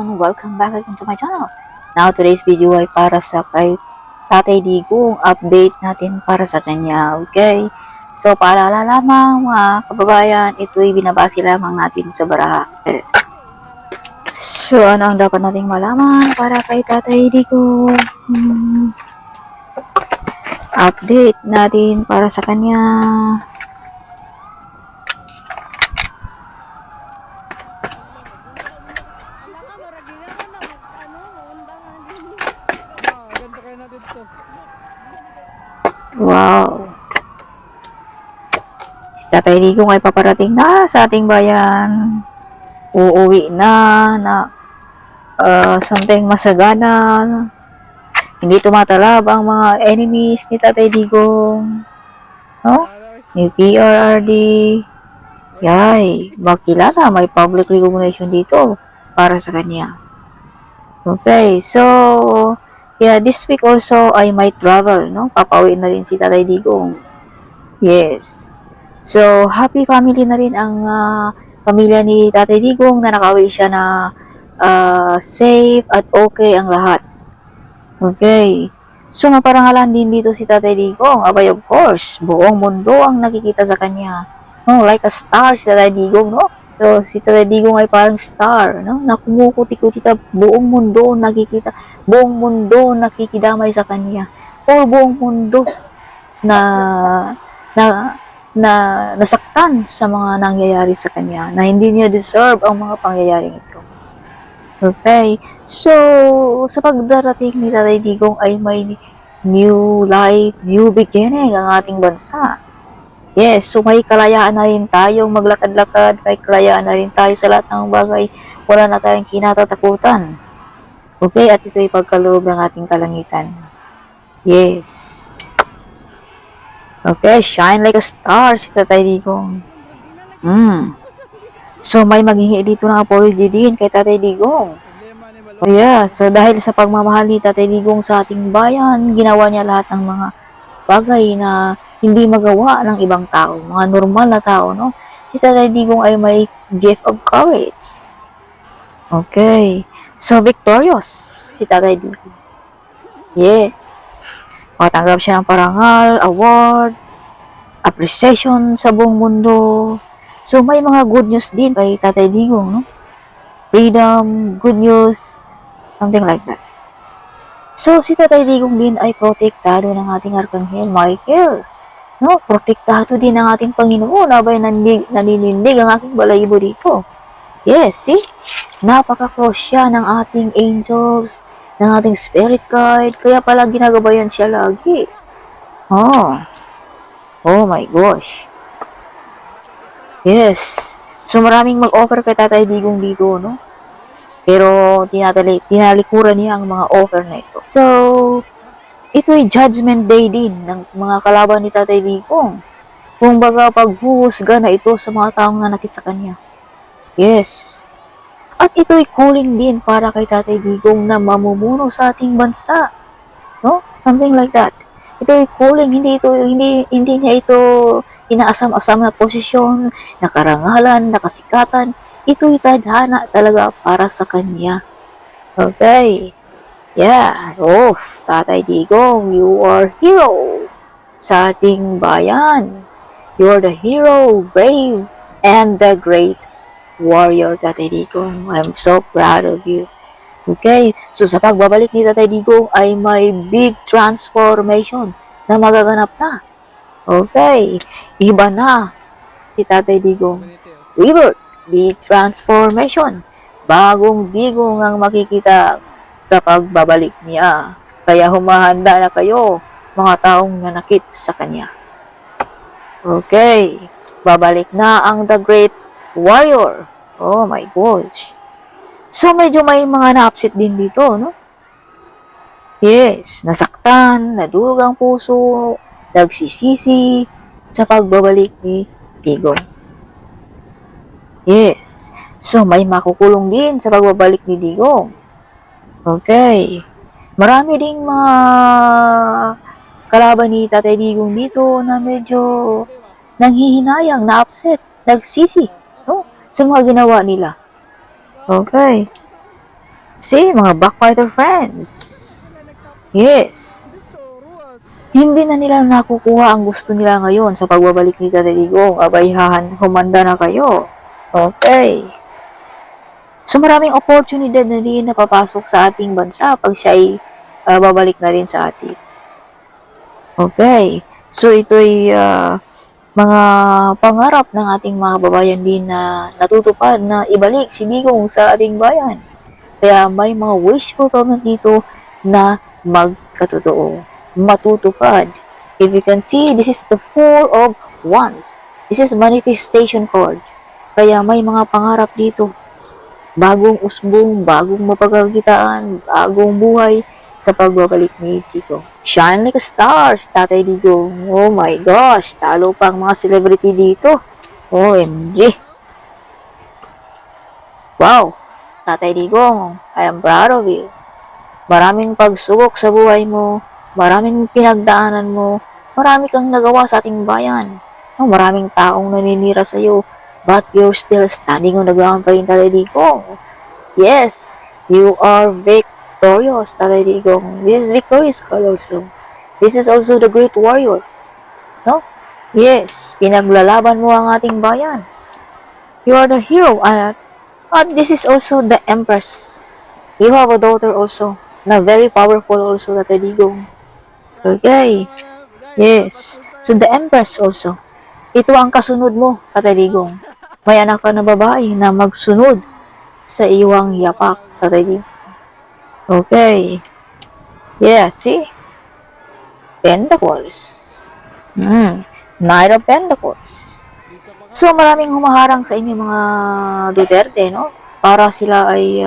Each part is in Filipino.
everyone! Welcome back again to my channel. Now, today's video ay para sa kay Tatay Digong, update natin para sa kanya, okay? So, paalala lamang mga kababayan, ito'y binabase lamang natin sa baraha. So, ano ang dapat nating malaman para kay Tatay Digong? Update natin para sa kanya. Wow! Si Tatay Digong ay paparating na sa ating bayan. Uuwi na something masagana. Hindi tumatalab ang mga enemies ni Tatay Digong. No? Ni PRRD. Yay! Makilala, may public recognition dito para sa kanya. Okay, so yeah, this week also I might travel, no? Papauwi na rin si Tatay Digong. Yes. So, happy family na rin ang pamilya ni Tatay Digong na nakauwi siya na safe at okay ang lahat. Okay. So, maparangalan din dito si Tatay Digong. Abay, of course, buong mundo ang nakikita sa kanya. No, like a star si Tatay Digong, no? So, si Tatay Digong ay parang star, no? Na kumukuti-kuti ka, buong mundo nakikita, buong mundo nakikidamay sa kanya. O buong mundo na nasaktan sa mga nangyayari sa kanya, na hindi niya deserve ang mga pangyayaring ito. Okay. So, sa pagdarating ni Tatay Digong ay may new life, new beginning ang ating bansa. Yes, so may kalayaan na rin tayong maglakad-lakad, may kalayaan na rin tayo sa lahat ng bagay, wala na tayong kinatatakutan. Okay, at ito'y pagkaloob ng ating kalangitan. Yes. Okay, shine like a star si Tatay Digong. So may maghingi dito ng apology din kay Tatay Digong. Oh yeah, so dahil sa pagmamahal ni Tatay Digong sa ating bayan, ginawa niya lahat ng mga bagay na hindi magawa ng ibang tao, mga normal na tao, no? Si Tatay Digong ay may gift of courage. Okay. So, victorious si Tatay Digong. Yes. Matanggap siya ng parangal, award, appreciation sa buong mundo. So, may mga good news din kay Tatay Digong, no? Freedom, good news, something like that. So, si Tatay Digong din ay protektado ng ating Arkanghel Michael. No, protektado din ng ating Panginoon. Abay, naninindig ang aking balayibo dito. Yes, see? Napaka-close siya ng ating angels, ng ating spirit guide. Kaya pala ginagabayan siya lagi. Oh my gosh. Yes. So, maraming mag-offer kay Tatay Digong dito, no? Pero, tinalikuran niya ang mga offer na ito. So, ito'y judgment day din ng mga kalaban ni Tatay Digong. Kung baga paghuhusga na ito sa mga taong nanakit sa kanya. Yes. At ito'y calling din para kay Tatay Digong na mamumuno sa ating bansa. No? Something like that. Ito'y calling, hindi niya ito inaasam-asam na posisyon, na karangalan, na kasikatan. Ito'y tadhana talaga para sa kanya. Okay. Yeah, Tatay Digong, you are hero sa ating bayan. You are the hero, brave, and the great warrior, Tatay Digong. I'm so proud of you. Okay, so sa pagbabalik ni Tatay Digong ay may big transformation na magaganap na. Okay, iba na si Tatay Digong. Rebirth, big transformation. Bagong Digong ang makikita sa pagbabalik niya. Kaya humahanda na kayo, mga taong nanakit sa kanya. Okay. Babalik na ang The Great Warrior. Oh my gosh. So, medyo may mga na-upset din dito, no? Yes. Nasaktan, nadugang puso, nagsisisi sa pagbabalik ni Digong. Yes. So, may makukulong din sa pagbabalik ni Digong. Okay. Marami ding mga kalaban ni Tatay Digong dito na medyo nanghihinayang, na-upset, nagsisi, no? Sa mga ginawa nila. Okay. See, mga backfighter friends. Yes. Hindi na nila nakukuha ang gusto nila ngayon sa pagbabalik ni Tatay Digong. Abay, humanda na kayo. Okay. So maraming oportunidad na rin na papasok sa ating bansa pag siya ay babalik na rin sa atin. Okay. So ito'y mga pangarap ng ating mga kababayan din na natutupad na ibalik si Digong sa ating bayan. Kaya may mga wishful comment dito na magkatotoo, matutupad. If you can see, this is the Four of Wands. This is manifestation card. Kaya may mga pangarap dito. Bagong usbong, bagong mapagkakitaan, bagong buhay sa pagbabalik ni Digong. Shine like a stars, Tatay Digong. Oh my gosh, talo pa ang mga celebrity dito. OMG. Wow, Tatay Digong, I am proud of you. Maraming pagsubok sa buhay mo, maraming pinagdaanan mo, marami kang nagawa sa ating bayan. Maraming taong naninira sa iyo, but you're still standing on the ground pa rin, Tatay Digong. Yes, you are victorious, Tatay Digong. This is victorious card also. This is also the great warrior. No? Yes, pinaglalaban mo ang ating bayan. You are the hero. But this is also the Empress. You have a daughter also, na very powerful also, Tatay Digong. Okay. Yes. So the Empress also. Ito ang kasunod mo, Tatay Digong. May anak ka na babae na magsunod sa iyong yapak, Tatay Digong. Okay. Yeah, see? Pentacles. Knight of Pentacles. So, maraming humaharang sa inyo mga Duterte, no? Para sila ay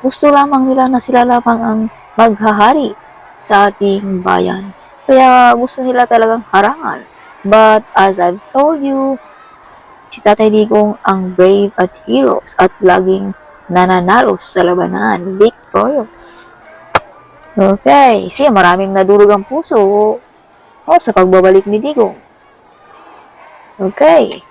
gusto lamang nila na sila lamang ang maghahari sa ating bayan. Kaya gusto nila talagang harangan. But as I've told you, si Tatay Digong ang brave at heroes at laging nananalo sa labanan. Victorious. Okay. Siya, maraming nadurog ang puso sa pagbabalik ni Digong. Okay.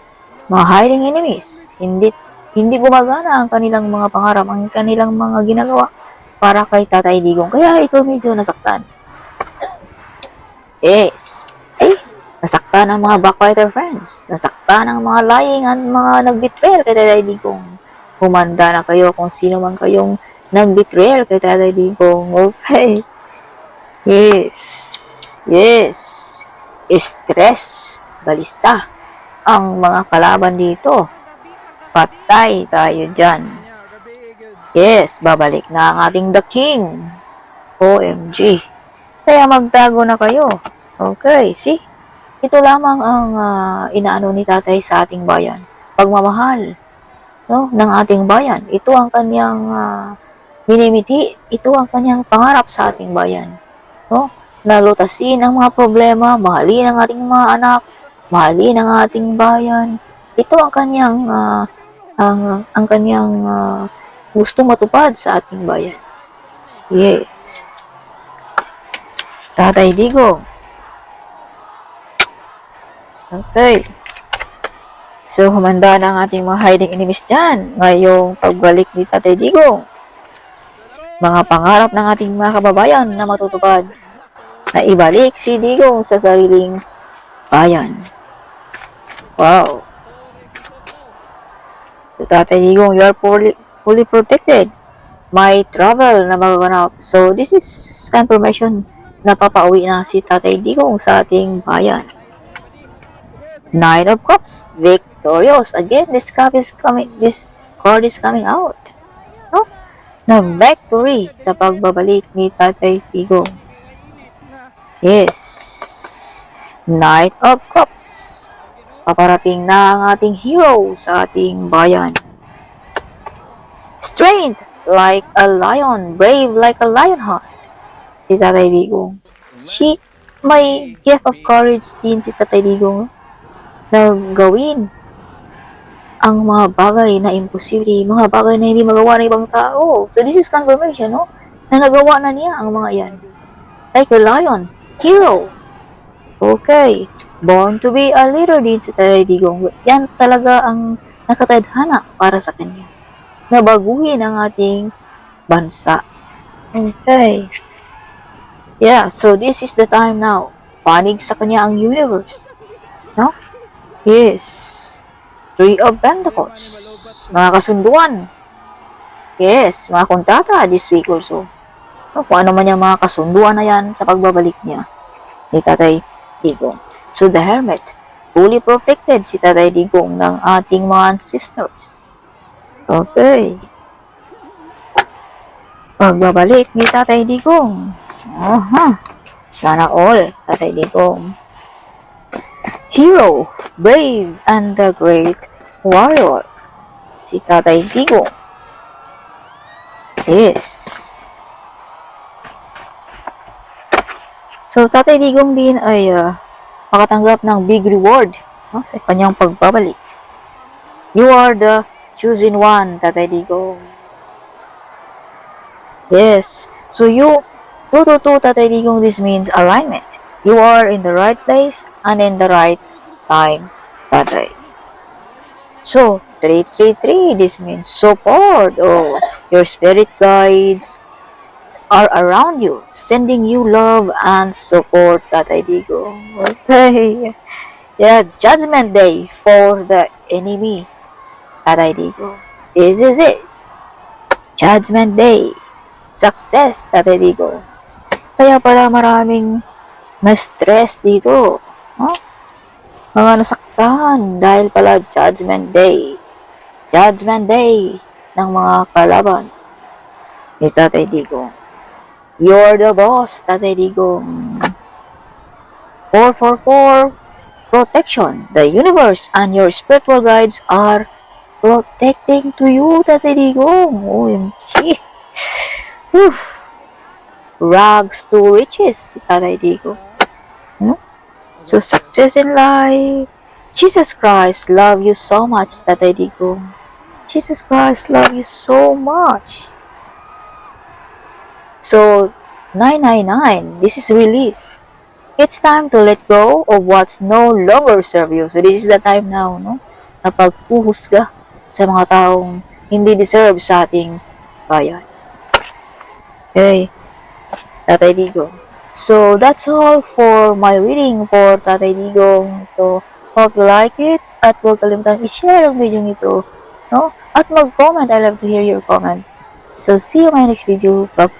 Mga hiding enemies. Hindi gumagana ang kanilang mga pangarap, ang kanilang mga ginagawa para kay Tatay Digong. Kaya ito medyo nasaktan. Yes. See? Nasaktan ang mga backfighter friends. Nasaktan ang mga lying at mga nag-betrayal kay Tatay Digong. Humanda na kayo kung sino man kayong nag-betrayal kay Tatay Digong. Okay. Yes. Yes. Stress. Balisa. Ang mga kalaban dito. Patay tayo dyan. Yes. Babalik na ang ating The King. OMG. Kaya magtago na kayo. Okay. See? Ito lamang ang inaano ni Tatay sa ating bayan. Pagmamahal, no, ng ating bayan. Ito ang kanyang minimiti. Ito ang kanyang pangarap sa ating bayan. No? Nalutasin ang mga problema, mahalin ang ating mga anak, mahalin ang ating bayan. Ito ang kanyang ang kanyang gustong matupad sa ating bayan. Yes. Tatay Digong. Okay. So, humanda na ang ating mga hiding enemies dyan. Ngayong pagbalik ni Tatay Digong. Mga pangarap ng ating mga kababayan na matutupad. Na ibalik si Digong sa sariling bayan. Wow. So, Tatay Digong, you are fully protected. May travel na magaganap. So, this is confirmation na papauwi na si Tatay Digong sa ating bayan. Nine of Cups, victorious. Again, this card is coming out. No? Na victory sa pagbabalik ni Tatay Digong. Yes. Knight of Cups. Paparating na ang ating hero sa ating bayan. Strength like a lion, brave like a lionheart. Si Tatay Digong. May gift of courage din si Tatay Digong. Na gawin ang mga bagay na imposible, mga bagay na hindi magawa ng ibang tao. So this is confirmation, no? Na nagawa na niya ang mga yan. Like a lion, hero. Okay. Born to be a leader din sa Tatay Digong. Yan talaga ang nakatadhana para sa kanya. Na baguhin ang ating bansa. Okay. Yeah, so this is the time now. Panig sa kanya ang universe. No? Yes. Three of Pentacles. Mga kasunduan. Yes, mga kontrata this week also. No, kung ano man yung mga kasunduan na yan sa pagbabalik niya ni Tatay Digong. So the Hermit, fully protected si Tatay Digong ng ating mga ancestors. Okay. Pagbabalik ni Tatay Digong. Aha. Sana all, Tatay Digong. Hero, brave, and the great warrior. Si Tatay Digong. Yes. So, Tatay Digong din ay makatanggap ng big reward, no, sa kanyang pagbabalik. You are the chosen one, Tatay Digong. Yes. So, 222, Tatay Digong, this means alignment. You are in the right place and in the right time, Tatay. So, 333, this means support. Oh, your spirit guides are around you, sending you love and support, Tatay Digong. Okay. Yeah, Judgment Day for the enemy, Tatay Digong. This is it. Judgment Day. Success, Tatay Digong. Kaya pala maraming na-stress dito. Huh? Mga nasaktan dahil pala Judgment Day. Judgment Day ng mga kalaban ni Tatay Digong. You're the boss, Tatay Digong. 444 protection. The universe and your spiritual guides are protecting to you, Tatay Digong. OMG. Oof. Rags to riches, Tatay Digong. No? So, success in life. Jesus Christ, love you so much, Tatay Digong. Jesus Christ, love you so much. So, 999, this is release. It's time to let go of what's no longer serve you. So, this is the time now, no? Na pagpuhusga sa mga taong hindi deserve sa ating bayan. Okay, Tatay Digong. So, that's all for my reading for Tatay Digong. So, hope you like it. At huwag kalimutan i-share ang video nito. No? At mag-comment. I love to hear your comment. So, see you in my next video. Bye.